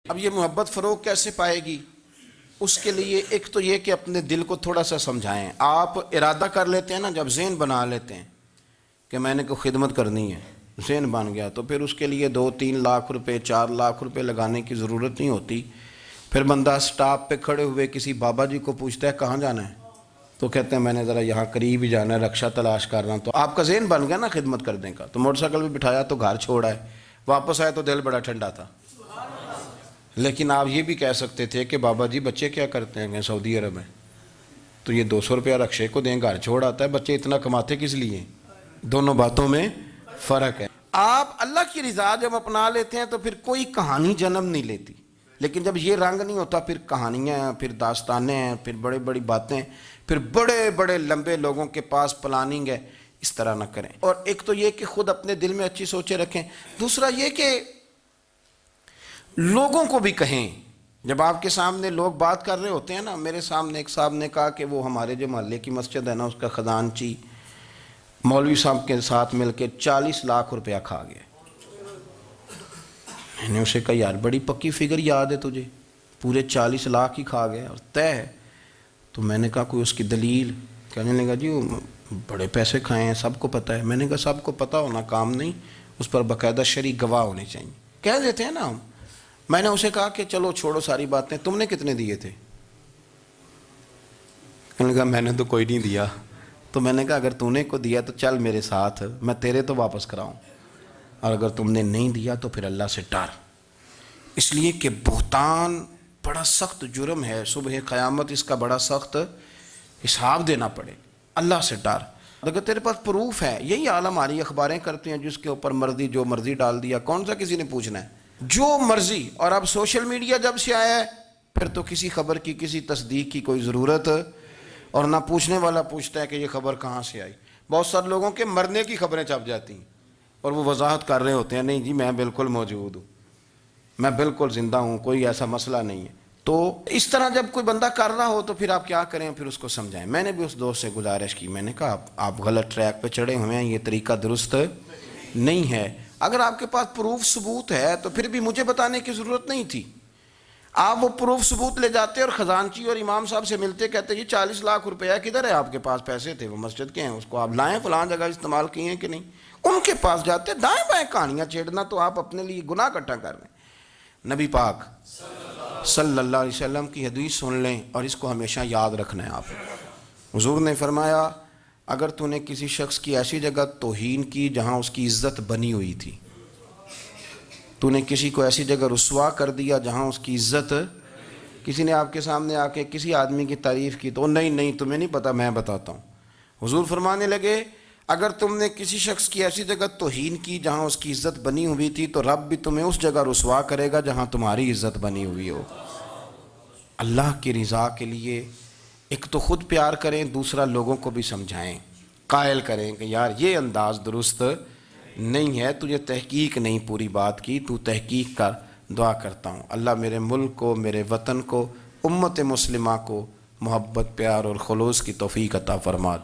اب یہ محبت فروغ کیسے پائے گی؟ اس کے لیے ایک تو یہ کہ اپنے دل کو تھوڑا سا سمجھائیں. آپ ارادہ کر لیتے ہیں نا، جب ذہن بنا لیتے ہیں کہ میں نے کوئی خدمت کرنی ہے، ذہن بن گیا، تو پھر اس کے لیے 2-3 لاکھ روپے 4 لاکھ روپے لگانے کی ضرورت نہیں ہوتی. پھر بندہ سٹاپ پہ کھڑے ہوئے کسی بابا جی کو پوچھتا ہے کہاں جانا ہے، تو کہتے ہیں میں نے ذرا یہاں قریب ہی جانا ہے، رکشہ تلاش کر رہا ہوں. تو آپ کا ذہن بن گیا نا خدمت کرنے کا. تو موٹر سائیکل بھی بٹھایا تو گھر چھوڑا ہے، واپس آئے تو دل بڑا ٹھنڈا تھا. لیکن آپ یہ بھی کہہ سکتے تھے کہ بابا جی بچے کیا کرتے ہیں سعودی عرب میں، تو یہ 200 روپیہ رکشے کو دیں، گھر چھوڑ آتا ہے. بچے اتنا کماتے کس لیے؟ دونوں باتوں میں فرق ہے. آپ اللہ کی رضا جب اپنا لیتے ہیں تو پھر کوئی کہانی جنم نہیں لیتی. لیکن جب یہ رنگ نہیں ہوتا، پھر کہانیاں ہیں، پھر داستانیں ہیں، پھر بڑی بڑی باتیں، پھر بڑے بڑے لمبے لوگوں کے پاس پلاننگ ہے. اس طرح نہ کریں. اور ایک تو یہ کہ خود اپنے دل میں اچھی سوچیں رکھیں. دوسرا یہ کہ لوگوں کو بھی کہیں. جب آپ کے سامنے لوگ بات کر رہے ہوتے ہیں نا، میرے سامنے ایک صاحب نے کہا کہ وہ ہمارے جو محلے کی مسجد ہے نا، اس کا خزانچی مولوی صاحب کے ساتھ مل کے 40 لاکھ روپیہ کھا گیا. میں نے اسے کہا یار بڑی پکی فگر یاد ہے تجھے، پورے 40 لاکھ ہی کھا گیا اور طے ہے. تو میں نے کہا کوئی اس کی دلیل؟ کہنے لگا جی وہ بڑے پیسے کھائے ہیں، سب کو پتہ ہے. میں نے کہا سب کو پتہ ہونا کام نہیں، اس پر باقاعدہ شرعی گواہ ہونے چاہیے. کہہ دیتے ہیں نا ہم. میں نے اسے کہا کہ چلو چھوڑو ساری باتیں، تم نے کتنے دیے تھے؟ کہنے لگا میں نے تو کوئی نہیں دیا. تو میں نے کہا اگر تو نے کو دیا تو چل میرے ساتھ، میں تیرے تو واپس کراؤں، اور اگر تم نے نہیں دیا تو پھر اللہ سے ڈر. اس لیے کہ بہتان بڑا سخت جرم ہے، صبح قیامت اس کا بڑا سخت حساب دینا پڑے. اللہ سے ڈر. اگر تیرے پاس پروف ہے، یہی حال ہماری اخباریں کرتے ہیں، جس کے اوپر مرضی جو مرضی ڈال دیا، کون سا کسی نے پوچھنا ہے؟ جو مرضی. اور اب سوشل میڈیا جب سے آیا ہے، پھر تو کسی خبر کی کسی تصدیق کی کوئی ضرورت، اور نہ پوچھنے والا پوچھتا ہے کہ یہ خبر کہاں سے آئی. بہت سارے لوگوں کے مرنے کی خبریں چھپ جاتی ہیں اور وہ وضاحت کر رہے ہوتے ہیں نہیں جی میں بالکل موجود ہوں، میں بالکل زندہ ہوں، کوئی ایسا مسئلہ نہیں ہے. تو اس طرح جب کوئی بندہ کر رہا ہو تو پھر آپ کیا کریں؟ پھر اس کو سمجھائیں. میں نے بھی اس دوست سے گزارش کی، میں نے کہا آپ غلط ٹریک پہ چڑھے ہوئے ہیں، یہ طریقہ درست نہیں ہے. اگر آپ کے پاس پروف ثبوت ہے تو پھر بھی مجھے بتانے کی ضرورت نہیں تھی. آپ وہ پروف ثبوت لے جاتے اور خزانچی اور امام صاحب سے ملتے، کہتے یہ 40 لاکھ روپیہ کدھر ہے؟ آپ کے پاس پیسے تھے، وہ مسجد کے ہیں، اس کو آپ لائیں، فلاں جگہ استعمال کیے ہیں کہ نہیں. ان کے پاس جاتے، دائیں بائیں کہانیاں چھیڑنا تو آپ اپنے لیے گناہ اکٹھا کر رہے ہیں. نبی پاک صلی اللہ علیہ وسلم کی حدیث سن لیں اور اس کو ہمیشہ یاد رکھنا ہے. آپ حضور نے فرمایا اگر تو نے کسی شخص کی ایسی جگہ توہین کی جہاں اس کی عزت بنی ہوئی تھی، تو نے کسی کو ایسی جگہ رسوا کر دیا جہاں اس کی عزت، کسی نے آپ کے سامنے آ کے کسی آدمی کی تعریف کی تو نہیں تمہیں نہیں پتا، میں بتاتا ہوں. حضور فرمانے لگے اگر تم نے کسی شخص کی ایسی جگہ توہین کی جہاں اس کی عزت بنی ہوئی تھی تو رب بھی تمہیں اس جگہ رسوا کرے گا جہاں تمہاری عزت بنی ہوئی ہو. اللہ کی رضا کے لیے ایک تو خود پیار کریں، دوسرا لوگوں کو بھی سمجھائیں، قائل کریں کہ یار یہ انداز درست نہیں ہے، تجھے تحقیق نہیں پوری بات کی، تو تحقیق کر. دعا کرتا ہوں اللہ میرے ملک کو، میرے وطن کو، امت مسلمہ کو محبت، پیار اور خلوص کی توفیق عطا فرما.